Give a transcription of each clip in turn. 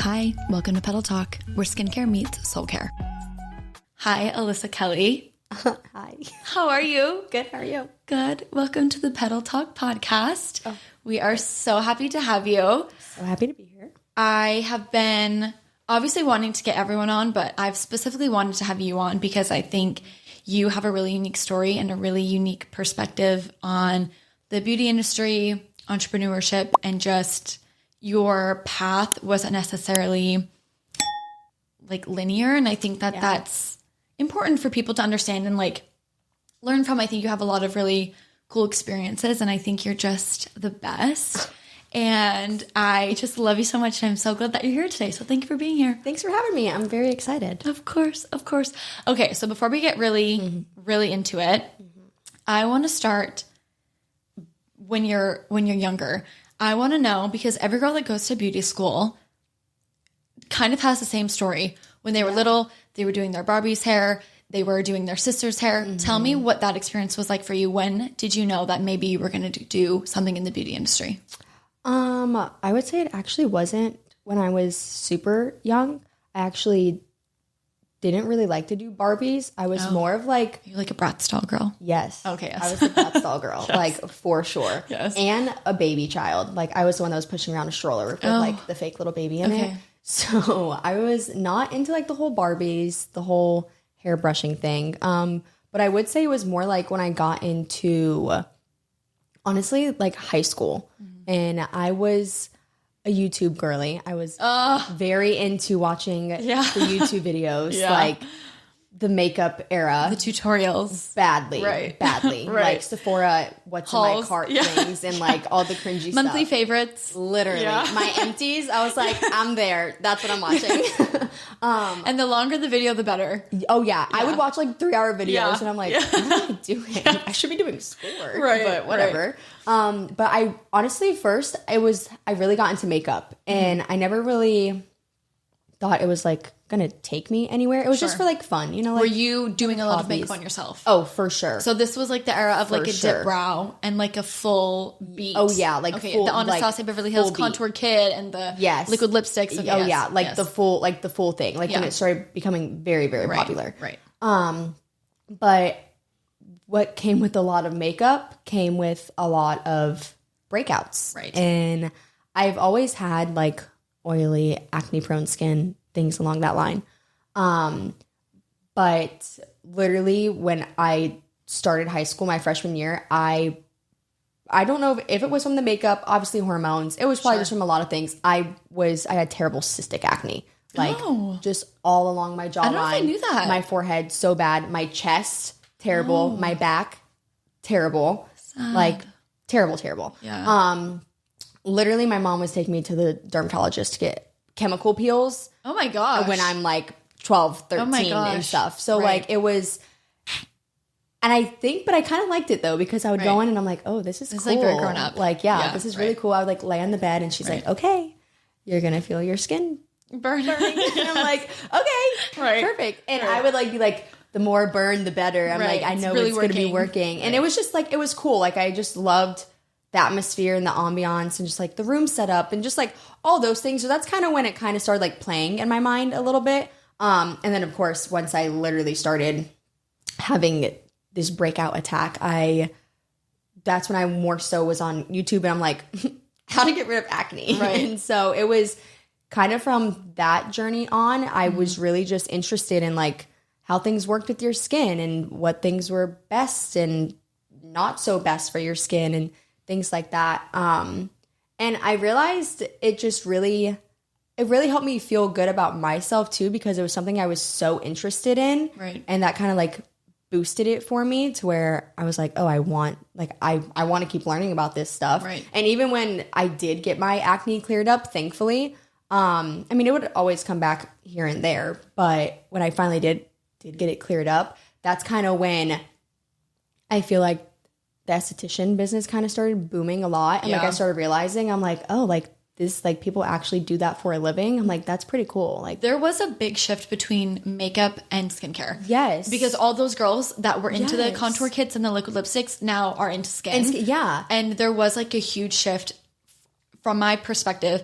Hi, welcome to Petal Talk, where skincare meets soul care. Hi, Alyssa Kelly. Hi. How are you? Good. How are you? Good. Welcome to the Petal Talk podcast. Oh. We are so happy to have you. So happy to be here. I have been obviously wanting to get everyone on, but I've specifically wanted to have you on because I think you have a really unique story and a really unique perspective on the beauty industry, entrepreneurship, and just your path wasn't necessarily like linear. And I think that that's important for people to understand and like learn from. I think you have a lot of really cool experiences and I think you're just the best. And I just love you so much. And I'm so glad that you're here today. So thank you for being here. Thanks for having me. I'm very excited. Of course. Of course. Okay. So before we get really into it, I want to start when you're younger. I want to know, because every girl that goes to beauty school kind of has the same story. When they were little, they were doing their Barbie's hair. They were doing their sister's hair. Tell me what that experience was like for you. When did you know that maybe you were going to do something in the beauty industry? I would say it actually wasn't when I was super young. I actually didn't really like to do Barbies. I was more of like... You're like a Bratz doll girl. Yes. Okay, yes. I was a Bratz doll girl, like for sure. Yes. And a baby child. Like I was the one that was pushing around a stroller with like the fake little baby in it. So I was not into like the whole Barbies, the whole hair brushing thing. But I would say it was more like when I got into, honestly, like high school. And I was a YouTube girly. I was very into watching the YouTube videos, like the makeup era. The tutorials. Badly. Right. Like Sephora, what's Hauls. in my cart things and like all the cringy Monthly stuff. favorites. Literally. Yeah. My empties, I was like, I'm there. That's what I'm watching. And the longer the video, the better. Oh, yeah. I would watch like 3-hour videos and I'm like, what am I doing? I should be doing schoolwork. Right. But whatever. But I honestly, first, I really got into makeup and I never really thought it was like going to take me anywhere. It was just for like fun, you know? Like, were you doing a lot of hobbies. makeup on yourself? Oh, for sure. So this was like the era of like a sure. dip brow and like a full beat. Oh, yeah. Like okay, full, the Anastasia like, Beverly Hills full beat. Contour Kit and the liquid lipsticks. Okay, oh, yeah. Like the full thing. Like when it started becoming very, very popular. Right. But what came with a lot of makeup came with a lot of breakouts. Right. And I've always had like oily, acne-prone skin, things along that line. But literally when I started high school, my freshman year, I don't know if it was from the makeup, obviously hormones. It was probably just from a lot of things. I had terrible cystic acne. Like just all along my jawline. I don't know if I knew that. My forehead, so bad. My chest, terrible. My back, terrible. Sad. Like terrible. Yeah. Literally my mom was taking me to the dermatologist to get chemical peels. Oh my gosh. When I'm like 12, 13 and stuff. So like it was, and I think, but I kind of liked it though, because I would go in and I'm like, oh, this is cool. like very grown up. Like, this is really cool. I would like lay on the bed and she's like, okay, you're going to feel your skin burning. And I'm like, okay, perfect. And I would like be like, the more burn, the better. I'm like, I know it's going to be working. And it was just like, it was cool. Like I just loved the atmosphere and the ambiance and just like the room set up and just like all those things. So that's kind of when it kind of started like playing in my mind a little bit. And then of course, once I literally started having this breakout attack, that's when I more so was on YouTube and I'm like, how to get rid of acne. Right. And so it was kind of from that journey on, I was really just interested in like how things worked with your skin and what things were best and not so best for your skin and things like that. And I realized it really helped me feel good about myself too, because it was something I was so interested in. Right. And that kind of like boosted it for me to where I was like, oh, I want to keep learning about this stuff. Right. And even when I did get my acne cleared up, thankfully, I mean, it would always come back here and there, but when I finally did get it cleared up, that's kind of when I feel like the esthetician business kind of started booming a lot. And like I started realizing, I'm like, oh, like this, like people actually do that for a living. I'm like, that's pretty cool. Like there was a big shift between makeup and skincare. Yes. Because all those girls that were into the contour kits and the liquid lipsticks now are into skin. And there was like a huge shift from my perspective.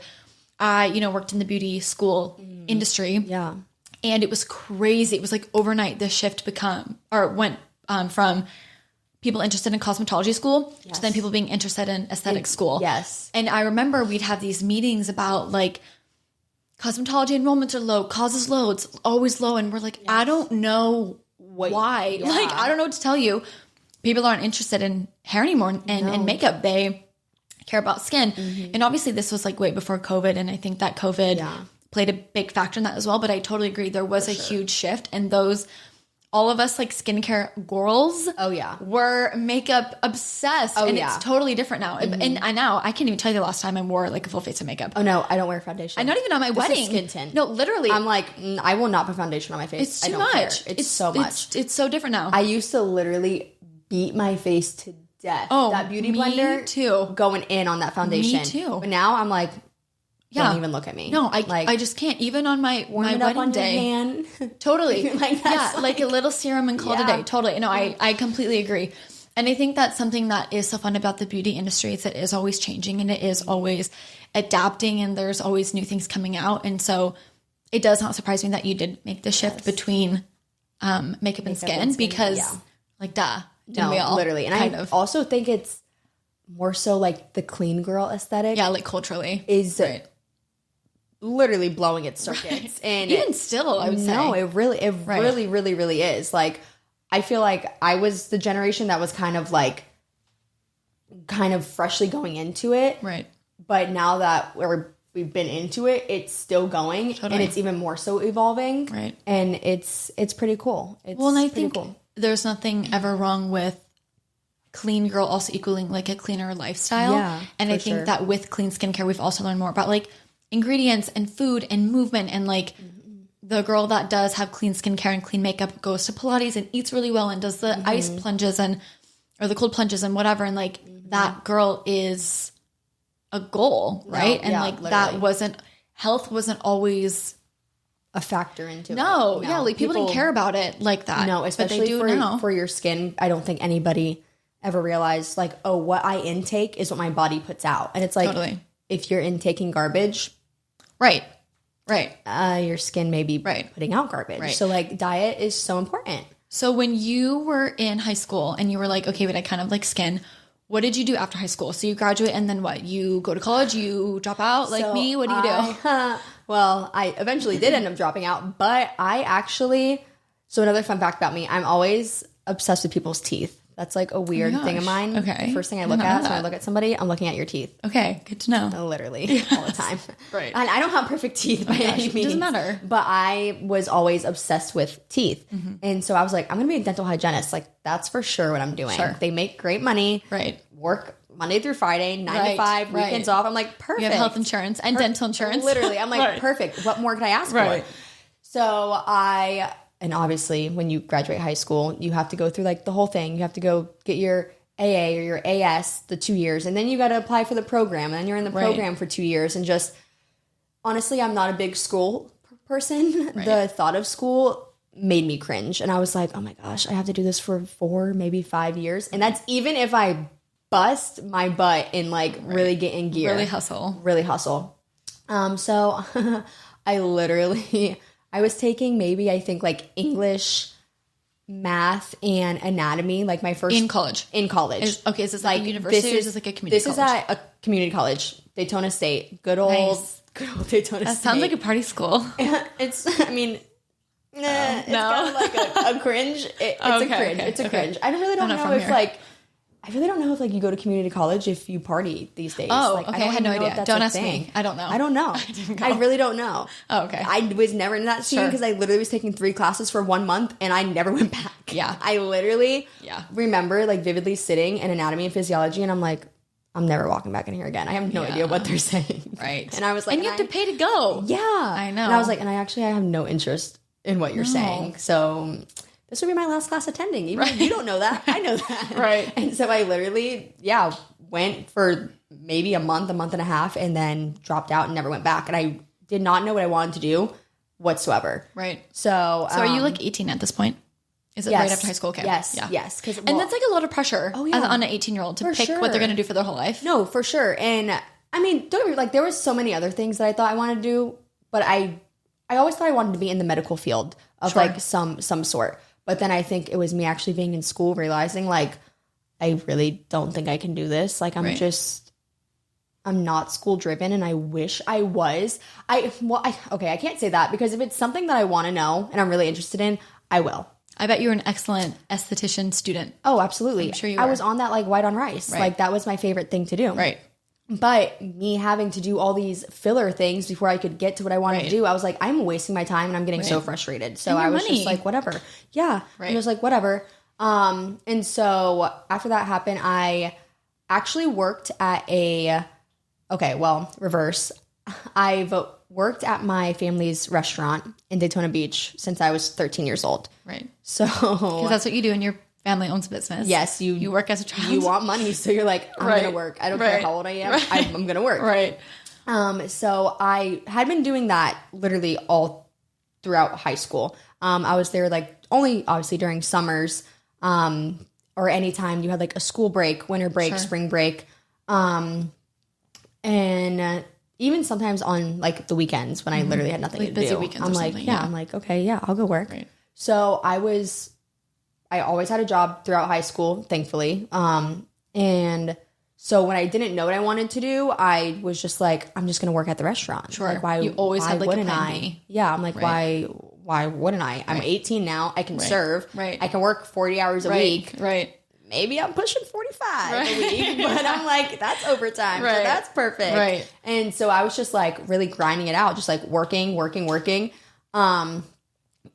I, worked in the beauty school industry. Yeah. And it was crazy. It was like overnight the shift went from people interested in cosmetology school to then people being interested in aesthetic school. Yes. And I remember we'd have these meetings about like cosmetology enrollments are low, causes low, it's always low. And we're like, I don't know why. Yeah. Like, I don't know what to tell you. People aren't interested in hair anymore and makeup. They care about skin. And obviously this was like way before COVID. And I think that COVID played a big factor in that as well. But I totally agree. There was a huge shift. And all of us like skincare girls were makeup obsessed. And it's totally different now. And I can't even tell you the last time I wore like a full face of makeup. Oh no, I don't wear foundation. I'm not even on my wedding. Skin tint. No, literally. I'm like, I will not put foundation on my face. It's too much. It's so much. It's so different now. I used to literally beat my face to death. Oh, that beauty blender too. Going in on that foundation. Me too. But now I'm like, don't even look at me. No, I just can't. Even on my wedding day. Totally. Like a little serum and call it a day. Totally. No, I completely agree. And I think that's something that is so fun about the beauty industry is it is always changing and it is always adapting and there's always new things coming out. And so it does not surprise me that you did make the shift between makeup and skin because like duh. No, we all literally. And I also think it's more so like the clean girl aesthetic. Yeah, like culturally. Is literally blowing its circuits. And even still, I would say. No, it really, really is. Like, I feel like I was the generation that was kind of freshly going into it. Right. But now that we've been into it, it's still going. Totally. And it's even more so evolving. Right. And it's pretty cool. And I think there's nothing ever wrong with clean girl also equaling like a cleaner lifestyle. Yeah, and I think that with clean skincare, we've also learned more about like ingredients and food and movement and like the girl that does have clean skincare and clean makeup goes to Pilates and eats really well and does the ice plunges or the cold plunges and whatever. And like that girl is a goal, right? And like literally. Health wasn't always a factor into it. No, like people didn't care about it like that. No, especially but they do now. For your skin. I don't think anybody ever realized like, oh, what I intake is what my body puts out. And it's like, if you're intaking garbage, right, your skin may be putting out garbage. Right. So like diet is so important. So when you were in high school and you were like, okay, but I kind of like skin, what did you do after high school? So you graduate and then what? You go to college, you drop out like me? What do you do? Well, I eventually did end up dropping out, but so another fun fact about me, I'm always obsessed with people's teeth. That's like a weird thing of mine. Okay. The first thing I look at when I look at somebody, I'm looking at your teeth. Okay, good to know. Literally all the time. Right. And I don't have perfect teeth by any means. Doesn't matter. But I was always obsessed with teeth. And so I was like, I'm going to be a dental hygienist. Like that's for sure what I'm doing. Sure. They make great money. Right. Work Monday through Friday, 9 to 5, weekends off. I'm like, perfect. You have health insurance and dental insurance. Literally. I'm like, perfect. What more could I ask for? So and obviously when you graduate high school, you have to go through like the whole thing. You have to go get your AA or your AS, the 2 years. And then you got to apply for the program. And then you're in the program for 2 years. And just, honestly, I'm not a big school person. The thought of school made me cringe. And I was like, oh my gosh, I have to do this for 4, maybe 5 years. And that's even if I bust my butt in like really get in gear. Really hustle. So I was taking maybe I think like English, math, and anatomy, like my first... In college? In college. Is this like a university or is this like a community college? This is at a community college, Daytona State. Good old Daytona State. That sounds like a party school. It's kind of like a cringe. It's a cringe. I really don't know if like... I really don't know if like you go to community college if you party these days. Oh, like, okay. I had no idea. Don't ask me. I don't know. I don't know. I really don't know. Oh, okay. I was never in that scene because I literally was taking 3 classes for 1 month and I never went back. Yeah. I literally remember like vividly sitting in anatomy and physiology and I'm like, I'm never walking back in here again. I have no idea what they're saying. Right. And I was like... And you have to pay to go. Yeah. I know. And I was like, I have no interest in what you're saying. So... this would be my last class attending. Even if you don't know that, I know that. Right. And so I literally, went for maybe a month and a half and then dropped out and never went back. And I did not know what I wanted to do whatsoever. Right. So are you like 18 at this point? Is it right after high school? Okay. Yes. Yeah. Yes. And that's like a lot of pressure on an 18-year-old to pick what they're going to do for their whole life. No, for sure. And I mean, don't get me, like, there was so many other things that I thought I wanted to do, but I always thought I wanted to be in the medical field of like some sort. But then I think it was me actually being in school, realizing like, I really don't think I can do this. Like, I'm not school driven, and I wish I was. I can't say that, because if it's something that I want to know and I'm really interested in, I will. I bet you're an excellent esthetician student. Oh, absolutely. I'm sure you are. I was on that like white on rice. Right. Like, that was my favorite thing to do. Right. But me having to do all these filler things before I could get to what I wanted to do, I was like, I'm wasting my time and I'm getting so frustrated. So I was just like, whatever. Yeah. Right. I was like, whatever. And so after that happened, I actually worked at reverse. I've worked at my family's restaurant in Daytona Beach since I was 13 years old. Right. So, because that's what you do in your family owns a business. Yes, you work as a child. You want money, so you're like, I'm gonna work. I don't care how old I am. I'm gonna work. Right. So I had been doing that literally all throughout high school. I was there like only obviously during summers, or anytime you had like a school break, winter break, spring break, and even sometimes on like the weekends when I literally had nothing like to do. Weekends I'm like, I'm like, okay, yeah, I'll go work. Right. So I always had a job throughout high school, thankfully. And so when I didn't know what I wanted to do, I was just like, I'm just going to work at the restaurant. Sure. Like, why? You always have like wouldn't a plan I? B. Yeah. I'm like, why wouldn't I? I'm 18 now. I can serve. Right. I can work 40 hours a week. Right. Maybe I'm pushing 45 a week, but I'm like, that's overtime. Right. So that's perfect. Right. And so I was just like really grinding it out, just like working.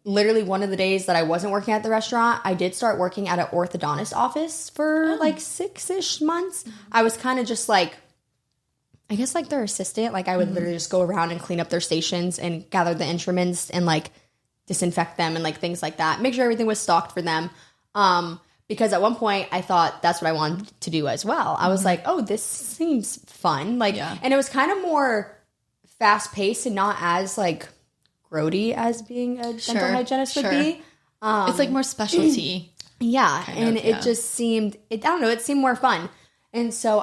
Literally one of the days that I wasn't working at the restaurant, I did start working at an orthodontist office for like 6-ish months. I was kind of just like, I guess like their assistant. Like, I would literally just go around and clean up their stations and gather the instruments and like disinfect them and like things like that. Make sure everything was stocked for them. Because at one point I thought that's what I wanted to do as well. I was like, oh, this seems fun. Like, and it was kind of more fast paced and not as like grody as being a dental hygienist would be. It's like more specialty. Yeah. It just seemed, I don't know, it seemed more fun. And so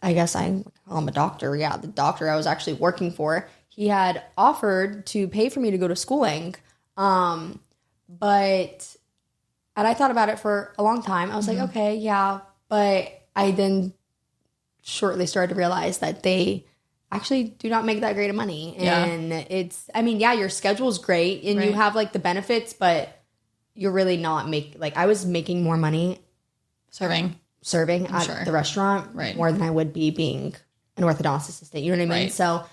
I guess I call him a doctor. Yeah. The doctor I was actually working for, he had offered to pay for me to go to schooling. And I thought about it for a long time. I was like, okay, yeah. But I then shortly started to realize that they actually do not make that great of money. And your schedule's great and you have like the benefits, but you're really not I was making more money serving at the restaurant more than I would be being an orthodontist assistant. You know what I mean? So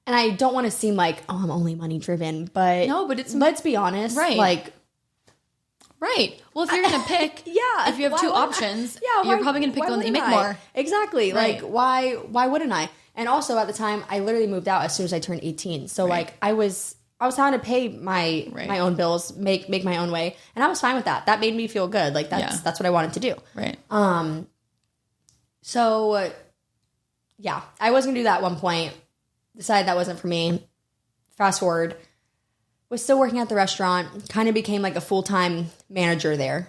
and I don't want to seem like, oh, I'm only money driven, but no, but let's be honest. Right. Like, right. Well, if you're going to pick, if you have two options, you're probably going to pick the one that you make more. Exactly. Right. Like, why wouldn't I? And also at the time, I literally moved out as soon as I turned 18. So like I was having to pay my own bills, make my own way. And I was fine with that. That made me feel good. Like that's what I wanted to do. Right. So I was going to do that at one point. Decided that wasn't for me. Fast forward, was still working at the restaurant, kind of became like a full-time manager there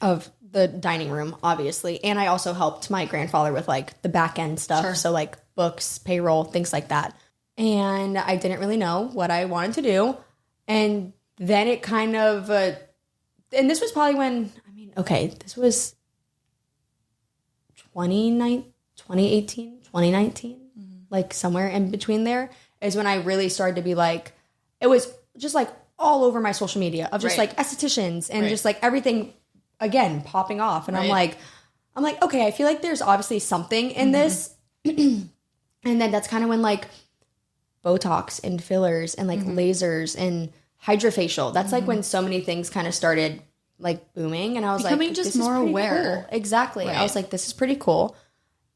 of the dining room, obviously. And I also helped my grandfather with like the back end stuff. Sure. So like books, payroll, things like that. And I didn't really know what I wanted to do. And then it kind of, and this was probably when, this was 2018, 2019. Like somewhere in between there is when I really started to be like, it was just like all over my social media of just like estheticians and just like everything again popping off. And I'm like, okay, I feel like there's obviously something in this. And then that's kind of when like Botox and fillers and like lasers and hydrofacial, that's like when so many things kind of started like booming. And I was becoming like, just more aware. Cool. Exactly. I was like, this is pretty cool.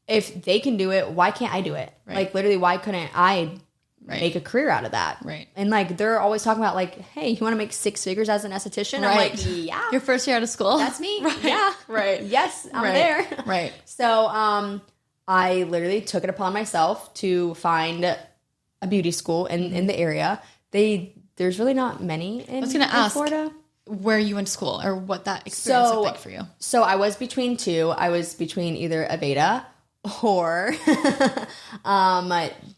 If they can do it, why can't I do it? Right. Like literally, why couldn't I make a career out of that? Right. And like they're always talking about like, hey, you want to make 6 figures as an esthetician? I'm like, yeah. Your first year out of school? That's me. Right. Yeah. Right. Yes, I'm there. Right. So I literally took it upon myself to find a beauty school in the area. There's really not many in Florida. where you went to school or what that experience looked like for you. So I was between two. I was between either Aveda or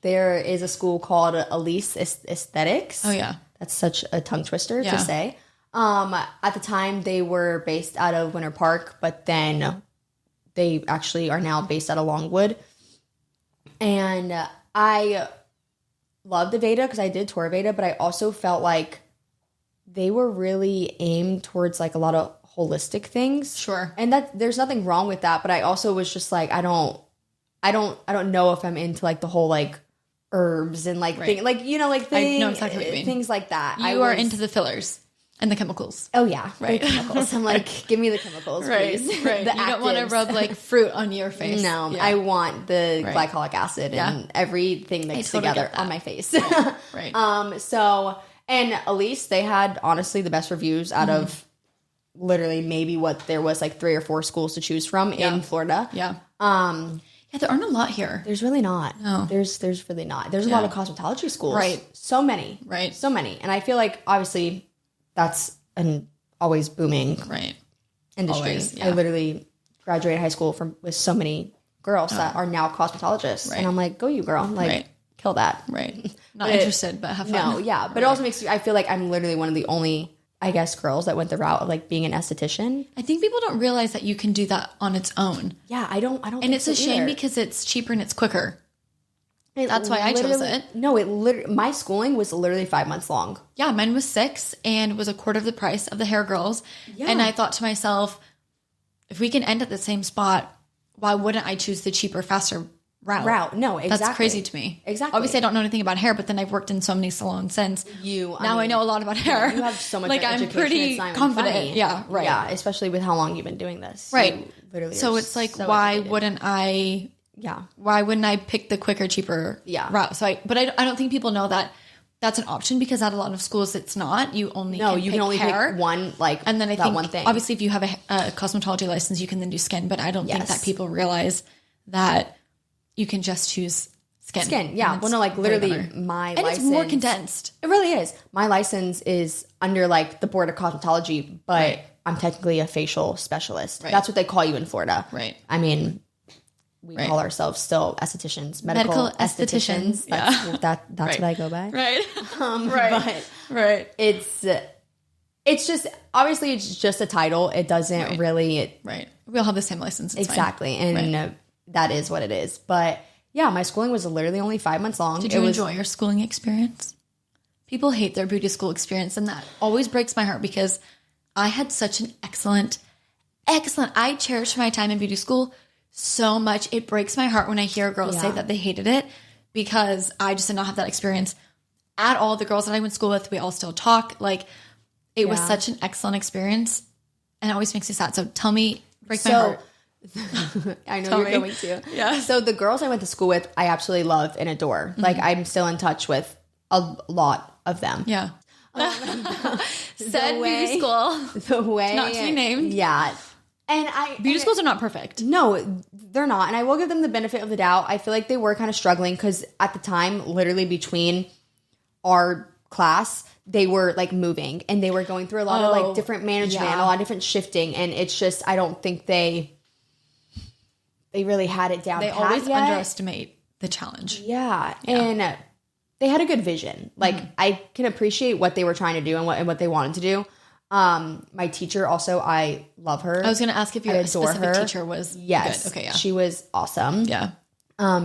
there is a school called Alyssa Aesthetics. Oh, yeah. That's such a tongue twister to say. At the time, they were based out of Winter Park, but then they actually are now based out of Longwood. And I loved Aveda because I did tour Aveda, but I also felt like they were really aimed towards like a lot of holistic things. Sure. And that there's nothing wrong with that, but I also was just like, I don't know if I'm into like the whole like herbs and like thing, like, you know, like I know exactly what you mean. Things like that. You are into the fillers and the chemicals. Oh yeah. Right. The chemicals. I'm like, give me the chemicals, please. Right. The you don't want to rub like fruit on your face. No, I want the glycolic acid and everything mixed together on my face. Right. So, and Elise, they had honestly the best reviews out of literally maybe what there was like 3 or 4 schools to choose from in Florida. Yeah. Yeah, there aren't a lot here. There's really not. No. There's really not. There's a lot of cosmetology schools. Right. So many. Right. So many. And I feel like obviously that's an always booming industry. Always, yeah. I literally graduated high school with so many girls that are now cosmetologists. Right. And I'm like, go you girl. Like, kill that. Right. Not interested, but have fun. No, yeah. But it also makes me, I feel like I'm literally one of the only, I guess, girls that went the route of like being an esthetician. I think people don't realize that you can do that on its own. Yeah, I don't And it's a shame because it's cheaper and it's quicker. That's why I chose it. No, my schooling was literally 5 months long. Yeah, mine was 6 and was a quarter of the price of the hair girls. Yeah. And I thought to myself, if we can end at the same spot, why wouldn't I choose the cheaper, faster route? No, exactly. That's crazy to me. Exactly. Obviously, I don't know anything about hair, but then I've worked in so many salons since. I know a lot about hair. You have so much like education. I'm pretty confident. Funny. Yeah, right. Yeah, especially with how long you've been doing this. Right. Literally. So it's like, why wouldn't I? Yeah. Why wouldn't I pick the quicker, cheaper route? So I don't think people know that that's an option because at a lot of schools it's not. You only can only pick one and then I think one thing. Obviously, if you have a cosmetology license, you can then do skin. But I don't think that people realize that you can just choose skin. Yeah. Well, no, like literally my license. It's more condensed. It really is. My license is under like the Board of Cosmetology, but I'm technically a facial specialist. Right. That's what they call you in Florida. Right. I mean, we call ourselves still estheticians, medical estheticians. That's what I go by. Right. But it's just, obviously it's just a title. It doesn't really. We all have the same license. It's exactly. Fine. And that is what it is. But yeah, my schooling was literally only 5 months long. Did you enjoy your schooling experience? People hate their beauty school experience, and that always breaks my heart because I had such an excellent, I cherished my time in beauty school so much. It breaks my heart when I hear girls say that they hated it because I just did not have that experience at all. The girls that I went to school with, we all still talk. Like, it was such an excellent experience, and it always makes me sad. So tell me, break my heart. I know you're going to. Yeah. So the girls I went to school with, I absolutely love and adore. Like, I'm still in touch with a lot of them. Yeah. Said beauty school. The way. Not to be named. Yeah. And beauty schools are not perfect. No, they're not. And I will give them the benefit of the doubt. I feel like they were kind of struggling because at the time, literally between our class, they were like moving and they were going through a lot of like different management, a lot of different shifting. And it's just, I don't think they really had it down. They always underestimate the challenge. Yeah. And they had a good vision. Like, I can appreciate what they were trying to do and what they wanted to do. My teacher also, I love her. I was going to ask if your specific teacher was good. Okay, yeah. She was awesome. Yeah.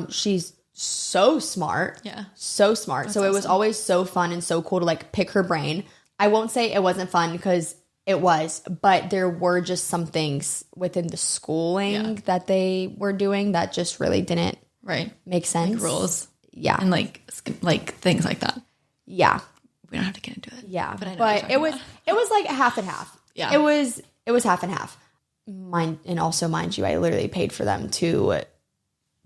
She's so smart. Yeah. So smart. So it was always so fun and so cool to like pick her brain. I won't say it wasn't fun because it was, but there were just some things within the schooling that they were doing that just really didn't make sense. Like rules. Yeah. And like things like that. Yeah. We don't have to get into it. Yeah. But it was like half and half. Yeah. It was half and half. Mind you, I literally paid for them to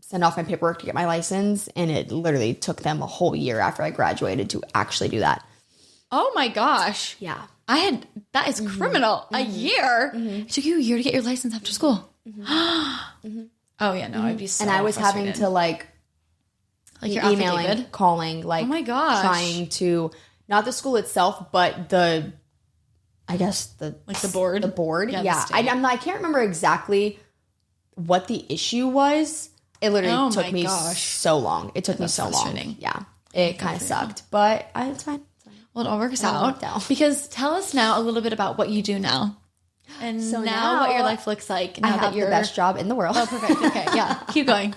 send off my paperwork to get my license, and it literally took them a whole year after I graduated to actually do that. Oh my gosh. Yeah. That is criminal. A year? It took you a year to get your license after school. Oh yeah, no, I'd be so and I was having to like your emailing, affidavit? calling, like, oh my gosh, trying to, not the school itself, but I guess the board. The board. Yeah. I can't remember exactly what the issue was. It literally took me so long. It took me so long. Yeah. It kind of sucked, but it's fine. Well, it all works out. Because tell us now a little bit about what you do now. And so now what your life looks like. Now I have the best job in the world. Oh, perfect. Okay. Yeah. Keep going.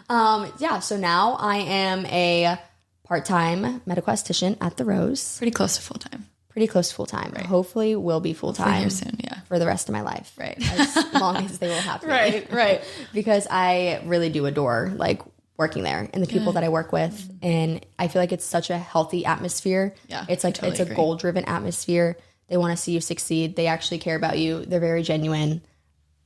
So now I am a part-time medical esthetician at the Rose. Pretty close to full-time. Right. Hopefully will be full-time here soon, for the rest of my life. Right. As long as they will have me. Right. Because I really do adore like working there and the people that I work with. Mm-hmm. And I feel like it's such a healthy atmosphere. Yeah. It's like, it's a goal-driven atmosphere. They want to see you succeed. They actually care about you. They're very genuine.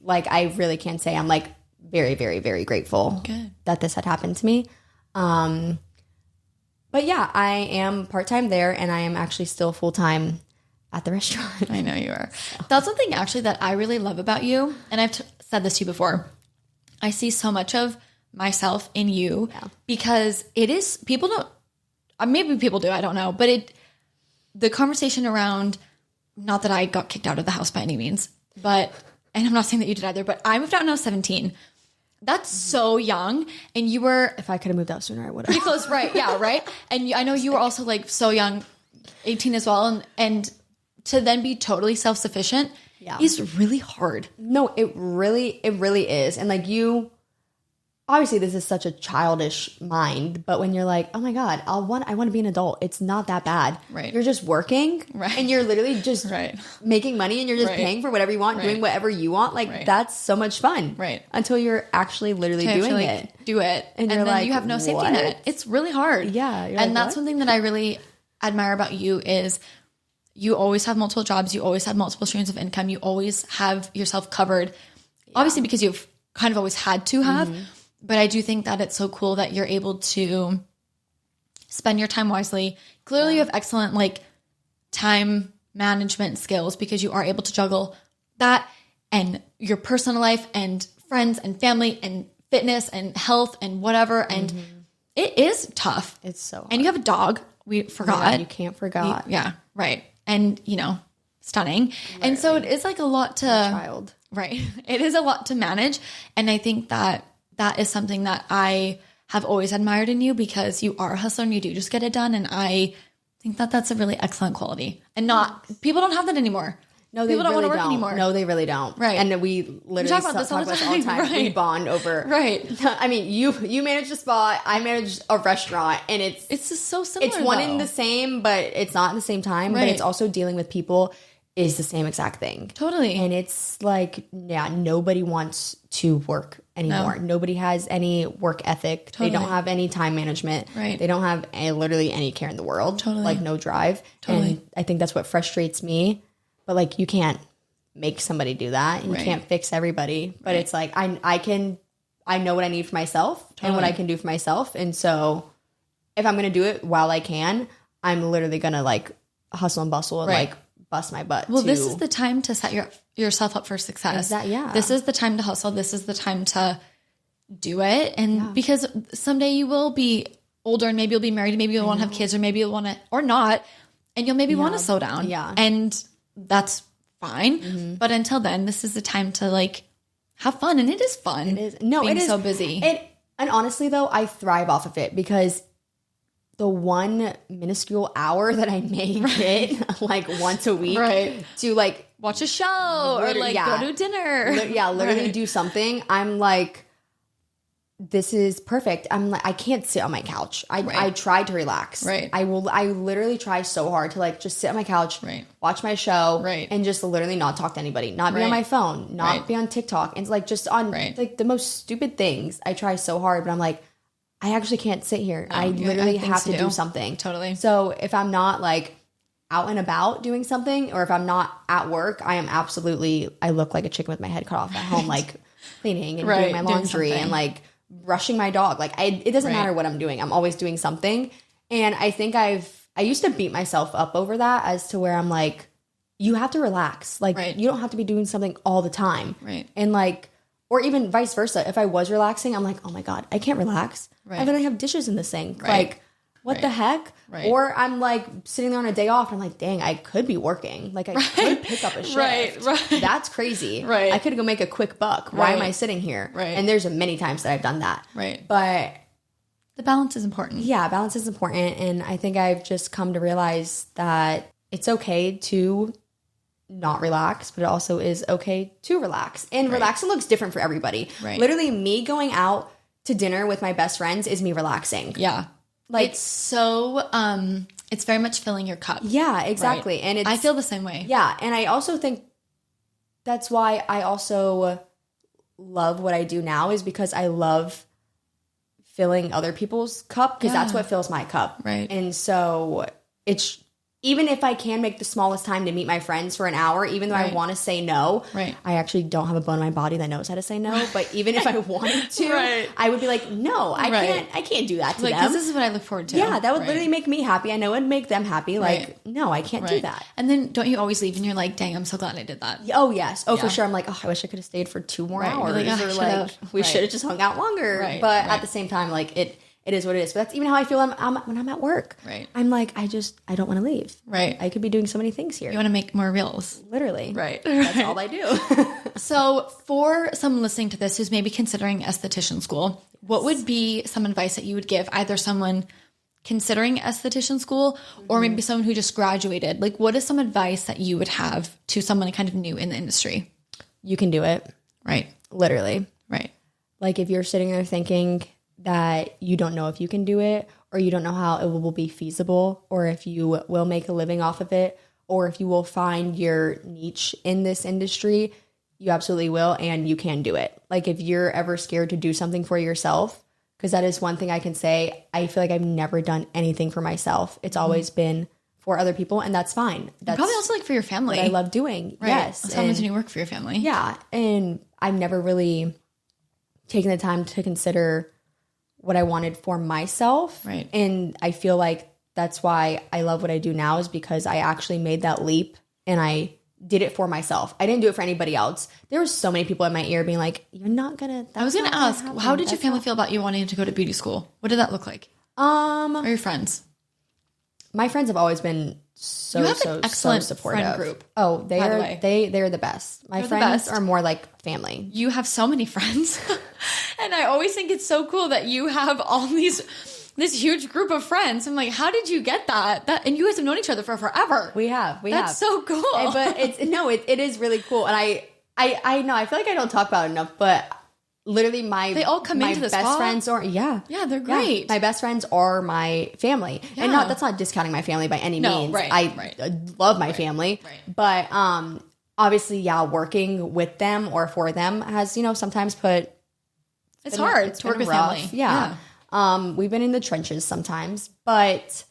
Like, I really can say I'm like very, very, very grateful that this had happened to me. But yeah, I am part-time there and I am actually still full-time at the restaurant. I know you are. That's one thing actually that I really love about you. And I've said this to you before. I see so much of myself in you because it is, people don't, maybe people do, I don't know. But the conversation around, not that I got kicked out of the house by any means, but, and I'm not saying that you did either, but I moved out when I was 17. That's so young. And you were... If I could have moved out sooner, I would have. Pretty close, right. Yeah, right? And I know you were also like so young, 18 as well. And to then be totally self-sufficient is really hard. No, it really is. And like obviously this is such a childish mind, but when you're like, oh my God, I want to be an adult. It's not that bad. Right. You're just working and you're literally just making money and you're just paying for whatever you want, doing whatever you want. Like that's so much fun. Right. Until you're actually literally doing it. Do it. And then like, you have no safety net. It's really hard. Yeah. And that's something that I really admire about you is you always have multiple jobs. You always have multiple streams of income. You always have yourself covered. Obviously because you've kind of always had to have. Mm-hmm. But I do think that it's so cool that you're able to spend your time wisely. Clearly you have excellent like time management skills because you are able to juggle that and your personal life and friends and family and fitness and health and whatever. And it is tough. It's so hard. And you have a dog. We forgot. Yeah, you can't forget. Yeah, right. And, stunning. Right. And so it is like a lot to... child. Right. It is a lot to manage. And I think that is something that I have always admired in you because you are a hustler and you do just get it done. And I think that that's a really excellent quality. And people don't have that anymore. No, people don't want to work anymore. No, they really don't. Right. And we literally talk about this all the time. Right. We bond over. Right. I mean, you manage a spa, I manage a restaurant, and it's just so similar. It's one and the same, but it's not at the same time. Right. But it's also dealing with people is the same exact thing. Totally. And it's like, nobody wants to work anymore. No. Nobody has any work ethic. Totally. They don't have any time management. Right. They don't have literally any care in the world. Totally. Like no drive. Totally. And I think that's what frustrates me. But like you can't make somebody do that. You can't fix everybody. But it's like I know what I need for myself and what I can do for myself. And so if I'm gonna do it while I can, I'm literally gonna like hustle and bustle and like bust my butt. Well, this is the time to set yourself up for success. This is the time to hustle. This is the time to do it. And because someday you will be older and maybe you'll be married, maybe you'll want to have kids, or maybe you'll want to, or not, and you'll maybe want to slow down. Yeah. And that's fine. Mm-hmm. But until then, this is the time to like have fun. And it is fun. It is. No, being it is so busy. And honestly though, I thrive off of it because the one minuscule hour that I may get like once a week to like watch a show or like go to dinner. Literally do something. I'm like, this is perfect. I'm like, I can't sit on my couch. I try to relax. Right. I literally try so hard to like just sit on my couch, watch my show, and just literally not talk to anybody, not be on my phone, not be on TikTok, and like just on like the most stupid things. I try so hard, but I'm like, I actually can't sit here. I literally have to do something. Totally. So if I'm not like out and about doing something, or if I'm not at work, I look like a chicken with my head cut off at home, like cleaning and doing my laundry and like brushing my dog. Like it doesn't matter what I'm doing. I'm always doing something. And I think I used to beat myself up over that as to where I'm like, you have to relax. Like you don't have to be doing something all the time. Right. And like, or even vice versa. If I was relaxing, I'm like, oh my God, I can't relax. I literally have dishes in the sink. Like what the heck? Right. Or I'm like sitting there on a day off and I'm like, dang, I could be working. Like I could pick up a shift. Right. That's crazy. Right. I could go make a quick buck. Why am I sitting here? Right. And there's many times that I've done that. Right. But the balance is important. Yeah, balance is important. And I think I've just come to realize that it's okay to not relax, but it also is okay to relax. And relaxing looks different for everybody. Right. Literally, me going out to dinner with my best friends is me relaxing. Yeah. Like, it's so, it's very much filling your cup. Yeah, exactly. Right. And I feel the same way. Yeah. And I also think that's why I also love what I do now, is because I love filling other people's cup, because that's what fills my cup. Right. And so it's, even if I can make the smallest time to meet my friends for an hour, even though I want to say no, I actually don't have a bone in my body that knows how to say no. But even if I wanted to, I would be like, no, I can't do that to them. This is what I look forward to. Yeah, that would literally make me happy. I know it would make them happy. Like, no, I can't do that. And then don't you always leave and you're like, dang, I'm so glad I did that. Oh, yes. Oh, for sure. I'm like, oh, I wish I could have stayed for 2 more hours. Like, or like, we should have just hung out longer. But at the same time, like, it is what it is. But that's even how I feel when I'm at work. Right. I'm like, I don't want to leave. Right. I could be doing so many things here. You want to make more reels. Literally. Right. That's all I do. So for someone listening to this who's maybe considering esthetician school, what would be some advice that you would give either someone considering esthetician school or maybe someone who just graduated? Like, what is some advice that you would have to someone kind of new in the industry? You can do it. Right. Literally. Right. Like, if you're sitting there thinking that you don't know if you can do it, or you don't know how it will be feasible, or if you will make a living off of it, or if you will find your niche in this industry, you absolutely will, and you can do it. Like, if you're ever scared to do something for yourself, because that is one thing I can say, I feel like I've never done anything for myself. It's always been for other people, and that's fine. That's probably also like for your family. What I love doing. Right. Yes. Sometimes when you work for your family. Yeah. And I've never really taken the time to consider what I wanted for myself. Right. And I feel like that's why I love what I do now, is because I actually made that leap and I did it for myself. I didn't do it for anybody else. There were so many people in my ear being like, you're not gonna, I was going to ask, how did your family feel about you wanting to go to beauty school? What did that look like? Or your friends? My friends have always been so supportive. Friend group. Oh, they're the best. My friends are more like family. You have so many friends. And I always think it's so cool that you have all this huge group of friends. I'm like, how did you get that? And you guys have known each other for forever. We have. That's so cool. But it is really cool. And I know, I feel like I don't talk about it enough, but literally they all come into this best friends they're great. Yeah, my best friends are my family. And that's not discounting my family by any means. I love my family. Right. But obviously, working with them or for them has, sometimes it's hard to work with family. Yeah. We've been in the trenches sometimes, but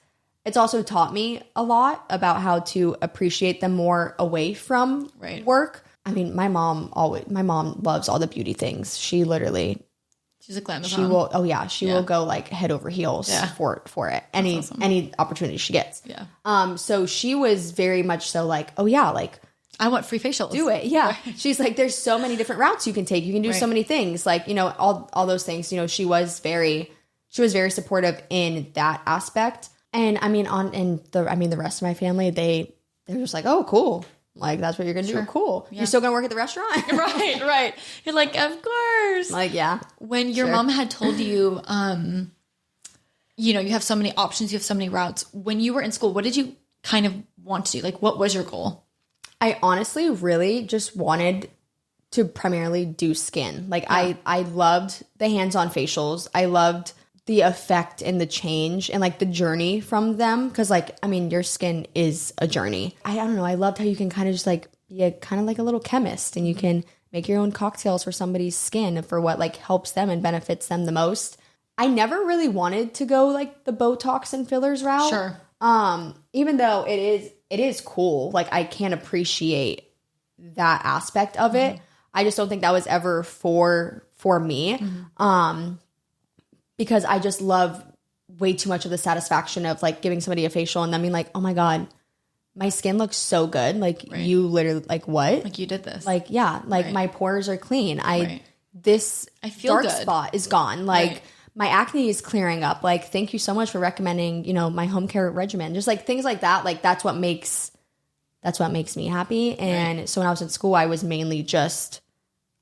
it's also taught me a lot about how to appreciate them more away from work. I mean, my mom loves all the beauty things. She's a glam. She will go like head over heels for it. Any opportunity she gets. Yeah. So she was very much so like, oh yeah, like, I want free facials. Do it. Yeah. Right. She's like, there's so many different routes you can take. You can do so many things. Like, all those things, she was very supportive in that aspect. And I mean, the rest of my family, they're just like, oh, cool. Like, that's what you're going to do. Cool. Yeah. You're still going to work at the restaurant? Right. You're like, of course. Like, yeah. When your mom had told you, you have so many options, you have so many routes. When you were in school, what did you kind of want to do? Like, what was your goal? I honestly really just wanted to primarily do skin. Like, I loved the hands-on facials. I loved the effect and the change and like the journey from them. Cause like, I mean, your skin is a journey. I don't know. I loved how you can kind of just like be kind of like a little chemist, and you can make your own cocktails for somebody's skin for what like helps them and benefits them the most. I never really wanted to go like the Botox and fillers route. Sure. Even though it is cool. Like, I can appreciate that aspect of it. I just don't think that was ever for me. Because I just love way too much of the satisfaction of like giving somebody a facial and then being like, oh my God, my skin looks so good. Like, you literally, like, what? Like, you did this. Like, yeah. Like, my pores are clean. This I feel dark good. spot is gone. Like, my acne is clearing up. Like, thank you so much for recommending, you know, my home care regimen. Just like things like that. Like, that's what makes me happy. And so when I was in school, I was mainly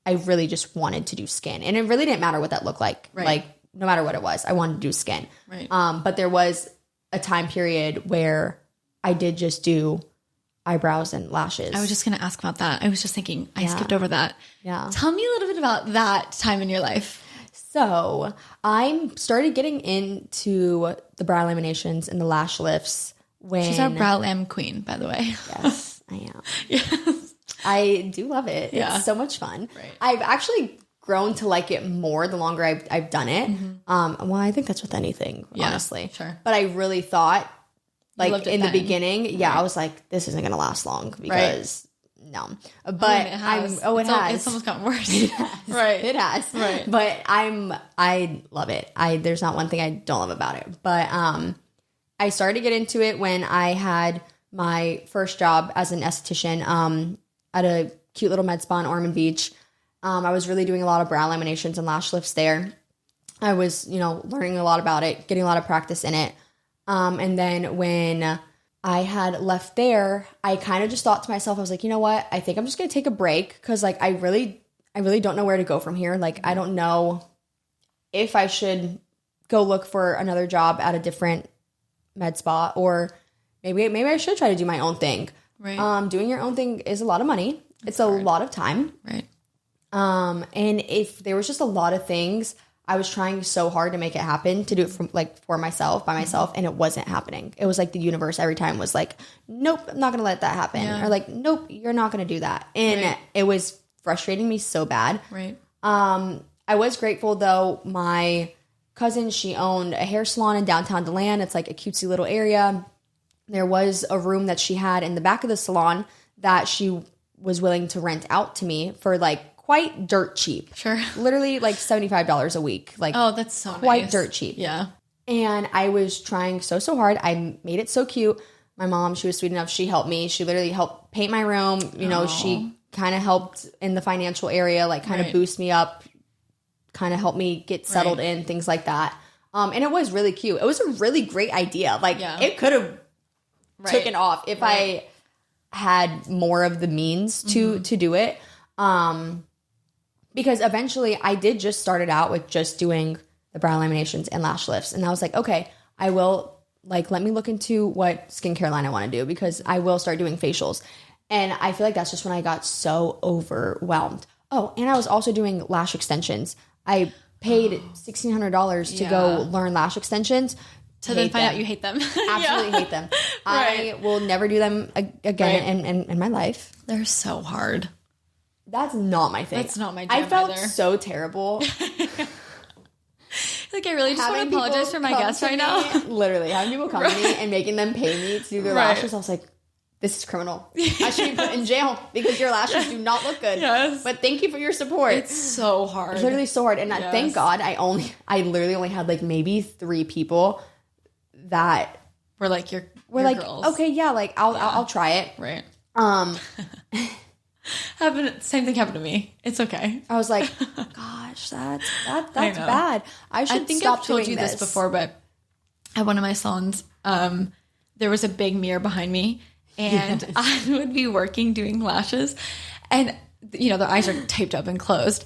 I really just wanted to do skin. And it really didn't matter what that looked like. Right. Like, no matter what it was, I wanted to do skin. Right. But there was a time period where I did just do eyebrows and lashes. I was just going to ask about that. I was just thinking, I skipped over that. Yeah. Tell me a little bit about that time in your life. So I started getting into the brow laminations and the lash lifts when... She's our brow lam queen, by the way. Yes, I am. Yes. I do love it. Yeah. It's so much fun. Right. I've actually grown to like it more the longer I've done it. Well, I think that's with anything, honestly. Sure. But I really thought, like in the beginning, I was like, this isn't going to last long because... No, but it has. It's almost gotten worse. It has. Right. It has. Right. But I love it. There's not one thing I don't love about it. But I started to get into it when I had my first job as an esthetician at a cute little med spa in Ormond Beach. I was really doing a lot of brow laminations and lash lifts there. I was, learning a lot about it, getting a lot of practice in it. And then when I had left there, I kind of just thought to myself, I was like, you know what? I think I'm just going to take a break because like I really don't know where to go from here. Like I don't know if I should go look for another job at a different med spa or maybe I should try to do my own thing. Right. Doing your own thing is a lot of money. It's a lot of time. Right. And if there was just a lot of things, I was trying so hard to make it happen, to do it for myself, by myself, and it wasn't happening. It was like the universe every time was like, nope, I'm not going to let that happen. Yeah. Or like, nope, you're not going to do that. And it was frustrating me so bad. Right. I was grateful though. My cousin, she owned a hair salon in downtown DeLand. It's like a cutesy little area. There was a room that she had in the back of the salon that she was willing to rent out to me for like quite dirt cheap. Sure. Literally like $75 a week. Like, oh, that's so quite nice. Dirt cheap. Yeah. And I was trying so hard. I made it so cute. My mom, she was sweet enough. She helped me. She literally helped paint my room. She kind of helped in the financial area, like kind of boost me up, kind of help me get settled in, things like that. And it was really cute. It was a really great idea. Like it could have taken off if I had more of the means to do it. Because eventually I did just started out with just doing the brow laminations and lash lifts. And I was like, okay, I will let me look into what skincare line I want to do because I will start doing facials. And I feel like that's just when I got so overwhelmed. Oh, and I was also doing lash extensions. I paid $1,600 to go learn lash extensions. To then find out you hate them. Absolutely hate them. I will never do them again in my life. They're so hard. That's not my thing. That's not my jam I felt either. so terrible. Like, I really just want to apologize for my guests right now. Literally, having people come to me and making them pay me to do their lashes. I was like, this is criminal. I should be put in jail because your lashes do not look good. Yes. But thank you for your support. It's so hard. It's literally so hard. And thank God I literally only had like maybe 3 people that were like, you're girls. Okay, yeah, like I'll try it. Right. Same thing happened to me. It's okay. I was like, gosh, that's bad. I think I've told you this before, but at one of my salons, there was a big mirror behind me, and I would be working doing lashes, and their eyes are taped up and closed.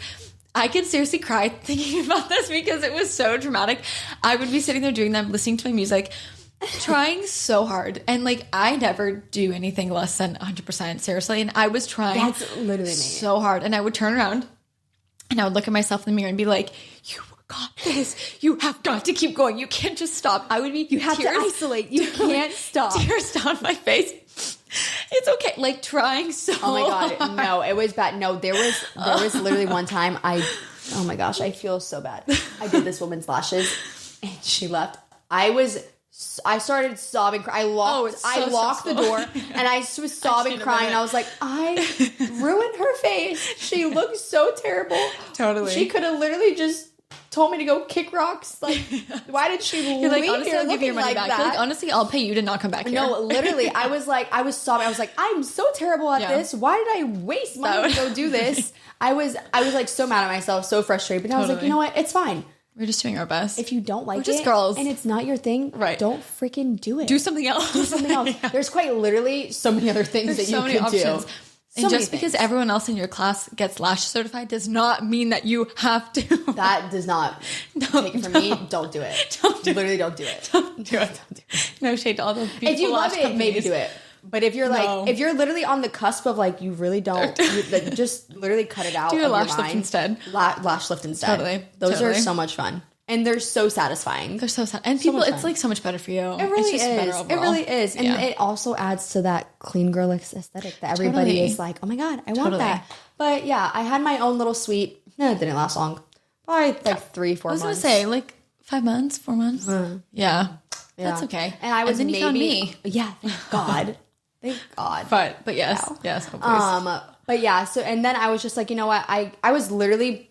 I could seriously cry thinking about this because it was so dramatic. I would be sitting there doing them, listening to my music, trying so hard. And like, I never do anything less than 100%, seriously. And I was trying so hard. And I would turn around and I would look at myself in the mirror and be like, you got this. You have got to keep going. You can't just stop. I would be You have to isolate. You can't stop. Tears down my face. It's okay. Like, trying so Oh my God. No, it was bad. No, there was literally one time oh my gosh, I feel so bad. I did this woman's lashes and she left. I started sobbing. I locked the door and I was sobbing, crying. I was like, I ruined her face. She looks so terrible. Totally. She could have literally just told me to go kick rocks. Like, why did she leave honestly, here I'll give you your money back. that? Like, honestly, I'll pay you to not come back here. No, literally, I was sobbing. I was like, I'm so terrible at this. Why did I waste money to go do this? I was like so mad at myself, so frustrated. But I was like, you know what? It's fine. We're just doing our best. If you don't like We're just girls. And it's not your thing, don't freaking do it. Do something else. Do something else. There's quite literally so many other things that you can do. And just because everyone else in your class gets lash certified does not mean that you have to. That does not take it from me. Don't do it. Literally don't do it. Don't do it. No shade to all the people. If you love it, maybe do it. But if you're like, if you're literally on the cusp of like, you really don't, just literally cut it out. Do a lash lift instead. Lash lift instead. Totally. Those are so much fun. And they're so satisfying. They're so sad. And people, it's like so much better for you. It really is. It really is. And it also adds to that clean girl aesthetic that everybody is like, oh my God, I want that. But yeah, I had my own little suite. No, it didn't last long. Probably like 3-4 months. I was going to say like 5 months, 4 months. Yeah. That's okay. And I was then you found me. Yeah, thank God. Thank God. But yes. Wow. Yes. But yeah, so, and then I was just like, you know what? I was literally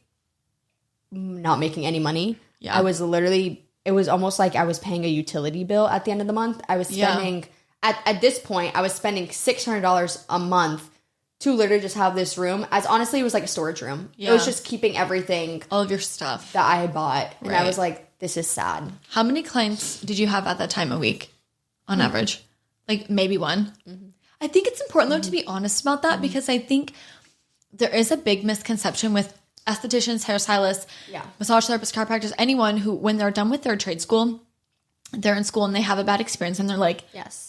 not making any money. Yeah. I was literally, it was almost like I was paying a utility bill at the end of the month. I was spending, at this point, I was spending $600 a month to literally just have this room. As honestly, it was like a storage room. Yeah. It was just keeping everything. All of your stuff. That I had bought. And I was like, this is sad. How many clients did you have at that time a week on average? Like maybe one? Mm-hmm. I think it's important though to be honest about that because I think there is a big misconception with estheticians, hairstylists, massage therapists, chiropractors, anyone who, when they're done with their trade school, they're in school and they have a bad experience and they're like,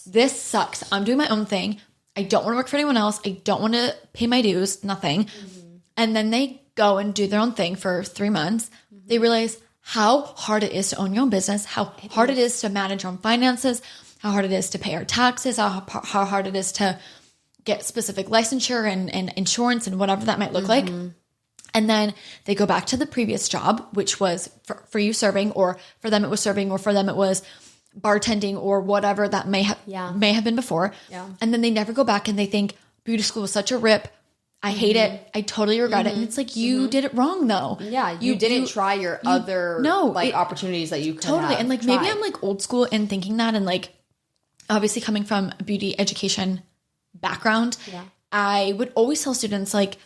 this sucks. I'm doing my own thing. I don't want to work for anyone else. I don't want to pay my dues, nothing. Mm-hmm. And then they go and do their own thing for 3 months. Mm-hmm. They realize how hard it is to own your own business, how hard it is to manage your own finances, how hard it is to pay our taxes, how hard it is to get specific licensure and insurance and whatever that might look like. And then they go back to the previous job, which was for you serving, or for them it was serving, or for them it was bartending, or whatever that may have been before. Yeah. And then they never go back and they think beauty school was such a rip. I hate it. I totally regret it. And it's like, you did it wrong though. Yeah. You didn't try your other opportunities that you could have And like, tried. maybe I'm like old school in thinking that, and like, obviously coming from a beauty education background, I would always tell students like,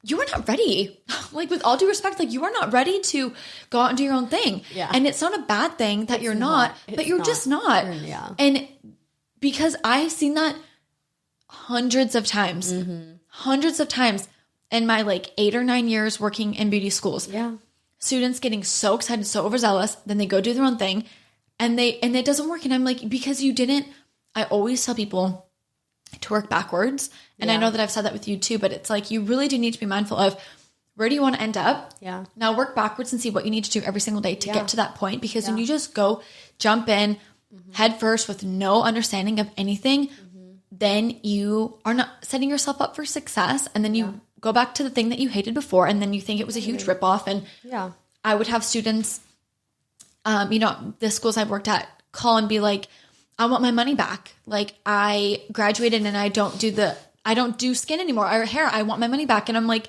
you are not ready. Like with all due respect, like you are not ready to go out and do your own thing. Yeah. And it's not a bad thing that you're not, but you're just not. Yeah. And because I've seen that hundreds of times in my like 8 or 9 years working in beauty schools. Yeah. Students getting so excited, so overzealous, then they go do their own thing and it doesn't work. And I'm like, because you didn't, I always tell people to work backwards. And I know that I've said that with you too, but it's like, you really do need to be mindful of where do you want to end up? Yeah. Now work backwards and see what you need to do every single day to get to that point. Because when you just go jump in head first with no understanding of anything, then you are not setting yourself up for success. And then you go back to the thing that you hated before. And then you think it was a huge ripoff. And I would have students, the schools I've worked at call and be like, I want my money back. Like I graduated and I don't do skin anymore or hair. I want my money back. And I'm like,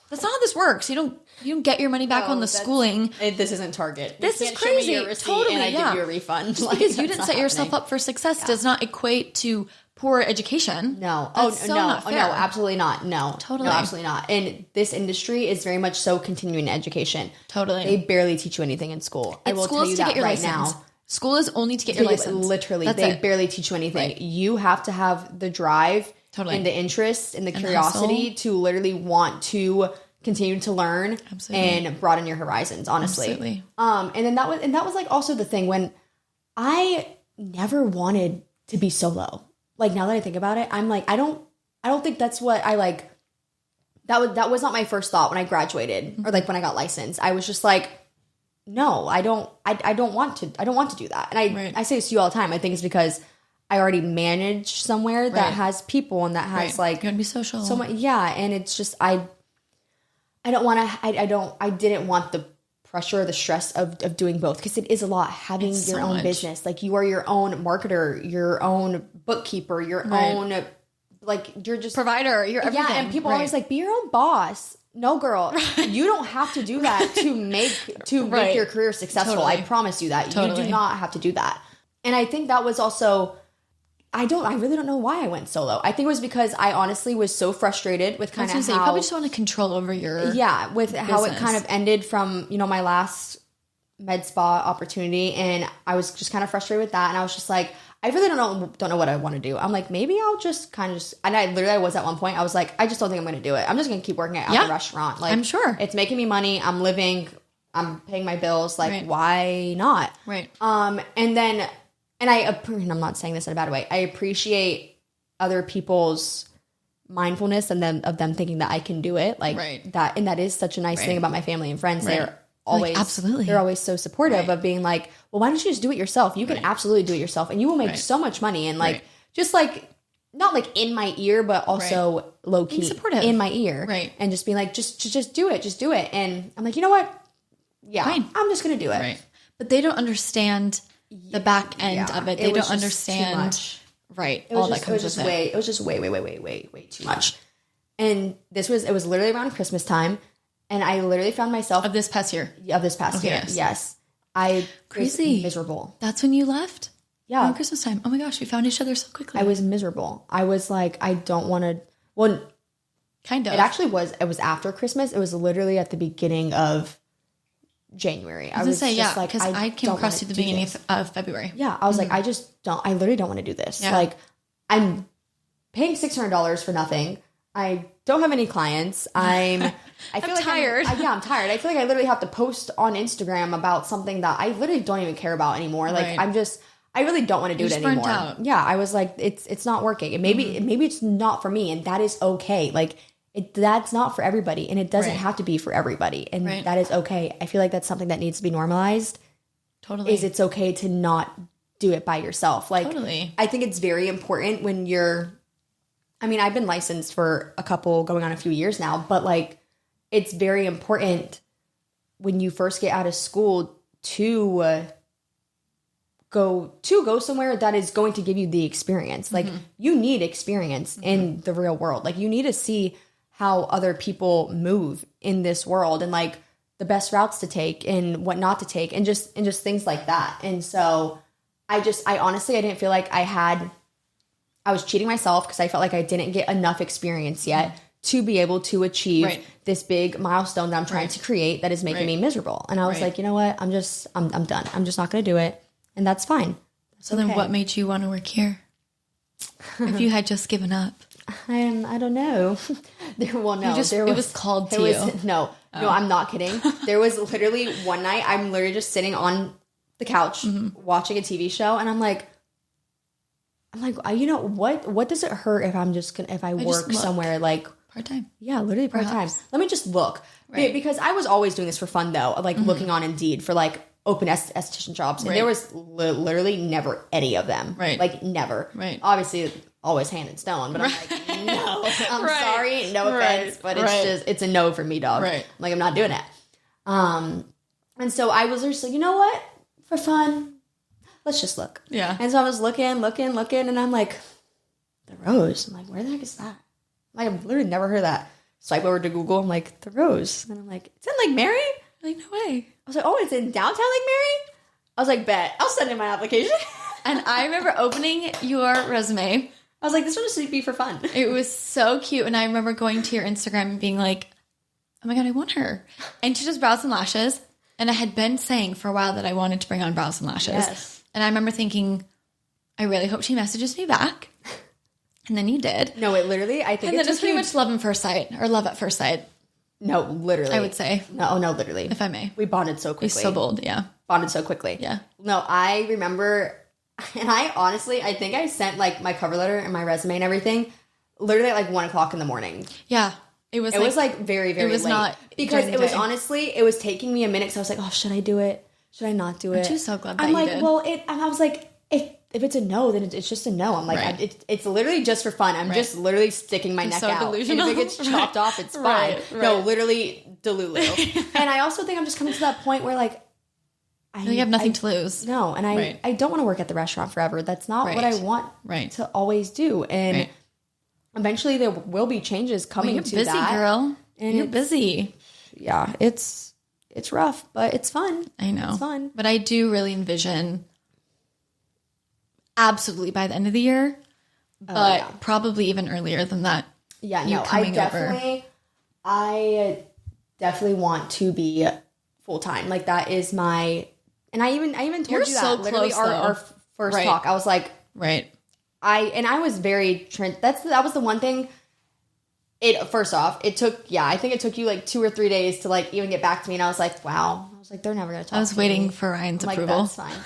that's not how this works. You don't get your money back on the schooling. This isn't Target. This is crazy. Totally, and I give you a refund. Just because you didn't set yourself up for success does not equate to poor education. No. No, absolutely not. No. Totally. No, absolutely not. And this industry is very much so continuing education. Totally. They barely teach you anything in school. I will tell you that right now. School is only to get your license. Literally. They barely teach you anything. Right. You have to have the drive and the interest and the curiosity to literally want to continue to learn and broaden your horizons, honestly. Absolutely. And then that was like also the thing when I never wanted to be solo. Like now that I think about it, I'm like, I don't think that's what I like. That was not my first thought when I graduated or like when I got licensed. I was just like, no, I don't want to do that. And I say this to you all the time. I think it's because I already manage somewhere that has people and that has like, you're gonna be social. So much, and it's just, I didn't want the pressure or the stress of doing both. Because it is a lot having your own business. Like you are your own marketer, your own bookkeeper, your own, like you're just provider, you're everything. Yeah. And people are always like, be your own boss. No, girl, you don't have to do that to make your career successful. Totally. I promise you that. Totally. You do not have to do that. And I think that was also, I really don't know why I went solo. I think it was because I honestly was so frustrated with kind of how... you probably just want to control over your with business. How it kind of ended from, my last med spa opportunity. And I was just kind of frustrated with that. And I was just like, I really don't know what I want to do. I'm like, maybe I'll just kind of and I was at one point, I was like, I just don't think I'm going to do it. I'm just going to keep working at the restaurant. Like, I'm sure. It's making me money. I'm living. I'm paying my bills. Like, why not? Right. And then... And I'm not saying this in a bad way. I appreciate other people's mindfulness and of them thinking that I can do it. Like that. And that is such a nice thing about my family and friends. They're always, absolutely. They're always so supportive of being like, well, why don't you just do it yourself? You can absolutely do it yourself and you will make so much money. And like, just like, not like in my ear, but also low key in my ear. Right. And just being like, just do it. Just do it. And I'm like, you know what? Yeah, I'm just going to do it. Right. But they don't understand the back end of it. They don't understand. Right. All that comes with it. It was just way too much. And it was literally around Christmas time. And I literally found myself. Of this past year. Of this past year. Yes. Crazy. Was miserable. That's when you left? Yeah. Around Christmas time. Oh my gosh. We found each other so quickly. I was miserable. I was like, I don't want to. Well, kind of. It actually was. It was after Christmas. It was literally at the beginning of January. I was say, because I came across you at the beginning of February. Yeah, I was like, I literally don't want to do this. Yeah. Like, I'm paying $600 for nothing. I don't have any clients. I feel like tired. I'm tired. I feel like I literally have to post on Instagram about something that I literally don't even care about anymore. Like, I really don't want to do it anymore. Out. Yeah, I was like, it's not working. And maybe it's not for me, and that is okay. Like, that's not for everybody, and it doesn't have to be for everybody, and that is okay. I feel like that's something that needs to be normalized. Totally. Is it's okay to not do it by yourself. Like, totally. I think it's very important when you're, I've been licensed for going on a few years now, but like, it's very important when you first get out of school to go somewhere that is going to give you the experience. Like, you need experience in the real world. Like, you need to see how other people move in this world and like the best routes to take and what not to take and just things like that. And so I honestly, I didn't feel like I was cheating myself because I felt like I didn't get enough experience yet to be able to achieve this big milestone that I'm trying to create that is making me miserable. And I was like, you know what? I'm done. I'm just not going to do it. And that's fine. So then what made you want to work here? If you had just given up? I don't know. It was called to you. No, I'm not kidding. There was literally one night, I'm literally just sitting on the couch watching a TV show, and I'm like, you know, what does it hurt if I work somewhere like part-time? Yeah, literally part-time. Let me just look. Right. Because I was always doing this for fun though, like looking on Indeed for like open esthetician jobs, and there was literally never any of them. Right. Like never. Right. Obviously always hand and stone, but I'm like, no, I'm sorry, no offense, but it's a no for me, dog. Right. Like, I'm not doing it. And so I was just like, you know what? For fun, let's just look. Yeah. And so I was looking, and I'm like, the Rose. I'm like, where the heck is that? Like, I've literally never heard that. Swipe over to Google. I'm like, the Rose. And I'm like, it's in Lake Mary? Like, no way. I was like, oh, it's in downtown Lake Mary? I was like, bet. I'll send in my application. And I remember opening your resume. I was like, this will just be for fun. It was so cute. And I remember going to your Instagram and being like, oh my God, I want her. And she does brows and lashes. And I had been saying for a while that I wanted to bring on brows and lashes. Yes. And I remember thinking, I really hope she messages me back. And then you did. No, it literally, I think and it's pretty much love at first sight. No, literally. I would say. No, literally. If I may. We bonded so quickly. He's so bold, yeah. Bonded so quickly. Yeah. No, I remember, and I think I sent like my cover letter and my resume and everything literally at like 1 o'clock in the morning. Yeah. It was like very, very late. It was not. Because it was honestly, it was taking me a minute. So I was like, oh, should I do it? Should I not do it? Aren't you so glad that you did? And I was like, if it's a no, then it's just a no. I'm like, it's literally just for fun. I'm just literally sticking my neck out. Delusional. And if it gets chopped off, it's fine. Right. No, literally Delulu. And I also think I'm just coming to that point where like, you have nothing to lose. No, and I don't want to work at the restaurant forever. That's not what I want to always do. And eventually there will be changes coming to that. You're busy, girl. And you're busy. Yeah, it's rough, but it's fun. I know. It's fun. But I do really envision... absolutely by the end of the year, but probably even earlier than that. Yeah, no, I definitely want to be full-time. Like, that is my, and I even told you that. So literally close, our first talk. I was like, I was very, that was the one thing. First off, I think it took you like 2 or 3 days to like even get back to me. And I was like, wow. I was like, they're never going to talk to me. I was waiting for Ryan's approval. That's fine.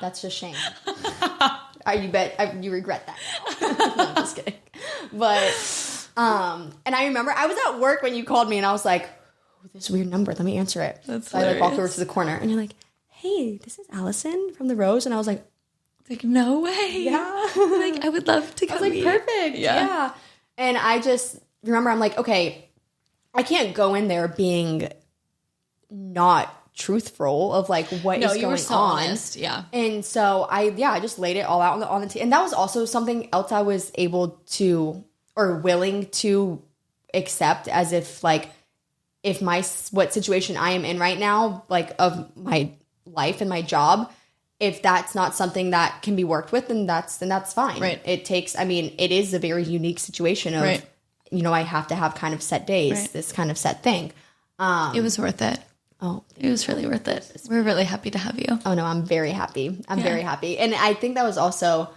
That's just shame. You regret that now. No, I'm just kidding. But, and I remember I was at work when you called me and I was like, oh, this weird number. Let me answer it. So I like walked over to the corner and you're like, hey, this is Allison from The Rose. And I was like, no way. Yeah. Like, I would love to come. I was like, perfect. Yeah. And I just remember I'm like, okay, I can't go in there being not truthful of like what is going on. Honest. Yeah. And so I just laid it all out on the table. And that was also something else I was able to, or willing to accept, as if like, if what situation I am in right now, like of my life and my job, if that's not something that can be worked with, then that's fine. Right. It is a very unique situation of, I have to have kind of set days, this kind of set thing. It was worth it. Oh, it was really worth it. We're really happy to have you. Oh no, I'm very happy. I'm very happy. And I think that was also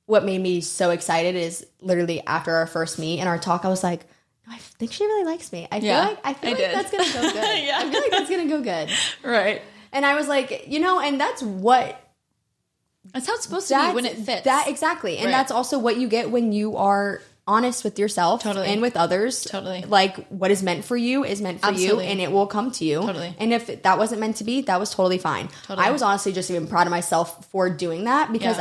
what made me so excited is literally after our first meet and our talk, I was like, I think she really likes me. I feel like that's going to go good. I feel like that's going to go good. Right. And I was like, and that's how it's supposed to be when it fits. Exactly. And that's also what you get when you are honest with yourself and with others. Totally. Like, what is meant for you is meant for you, and it will come to you. Totally. And if that wasn't meant to be, that was totally fine. Totally. I was honestly just even proud of myself for doing that, because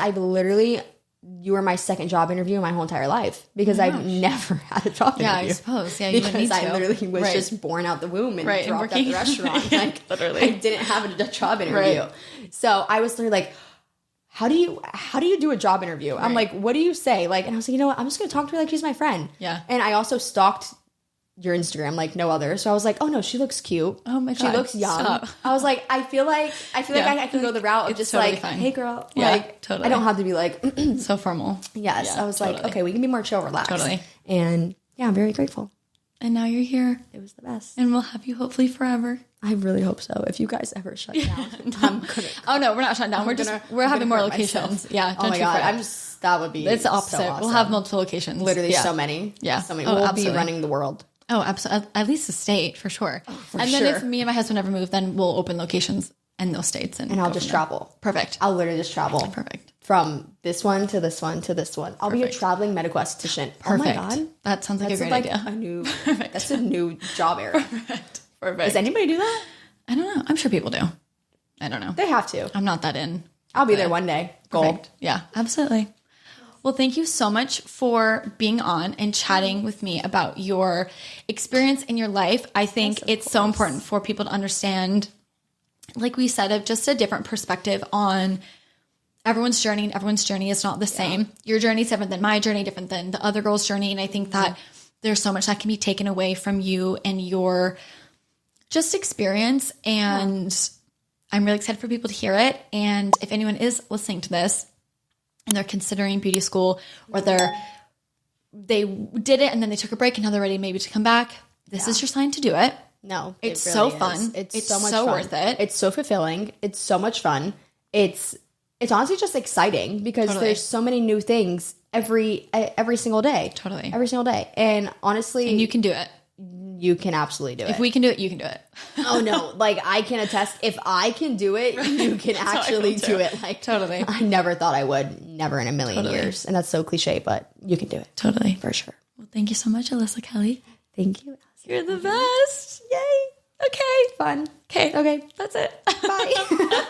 you were my second job interview in my whole entire life, because I've never had a job interview. Yeah, I suppose. Yeah, you because need to. I literally was just born out the womb and dropped at the restaurant. Like, literally, I didn't have a job interview. So I was literally like, how do you do a job interview? I'm like, what do you say? Like, and I was like, you know what? I'm just going to talk to her like she's my friend. Yeah. And I also stalked your Instagram like no other. So I was like, oh no, she looks cute. Oh my God. She looks young. Stop. I was like, I feel like I can go the route of just totally like, fine. Hey girl. Yeah, like, totally. I don't have to be like so formal. Yes. Yeah, I was like, okay, we can be more chill, relaxed. Totally. And yeah, I'm very grateful. And now you're here. It was the best. And we'll have you hopefully forever. I really hope so. If you guys ever shut down, I'm gonna. Oh no, we're not shutting down. We're having more locations. Myself. Yeah. Oh my God. That would be. It's the opposite. So awesome. We'll have multiple locations. Literally so many. Yeah. So many. We'll be running the world. Oh, absolutely. At least the state for sure. Oh, and then if me and my husband ever move, then we'll open locations in those states, and I'll just travel. Perfect. I'll literally just travel. Perfect. From this one to this one to this one. I'll be a traveling medical esthetician. Perfect. Oh my God. That sounds like a great idea. That's a new job area. Perfect. Does anybody do that? I don't know. I'm sure people do. I don't know. They have to. I'm not that in. I'll be there one day. Goal. Yeah, absolutely. Well, thank you so much for being on and chatting with me about your experience in your life. I think it's so important for people to understand, like we said, of just a different perspective on everyone's journey, and everyone's journey is not the same. Your journey is different than my journey, different than the other girl's journey. And I think that there's so much that can be taken away from you and your just experience. And I'm really excited for people to hear it. And if anyone is listening to this and they're considering beauty school, or they did it and then they took a break and now they're ready maybe to come back, this is your sign to do it. No, it's really so fun. It's so much fun. Worth it. It's so fulfilling. It's so much fun. It's honestly just exciting because there's so many new things every single day. Totally. Every single day. And honestly, and you can do it. You can absolutely do it. If we can do it, you can do it. Oh no, like I can attest. If I can do it, you can actually do it. Like totally. I never thought I would. Never in a million years. And that's so cliche, but you can do it. Totally. For sure. Well, thank you so much, Alyssa Kelly. Thank you. You're the best. Yay. Okay. Fun. Okay. Okay. That's it. Bye.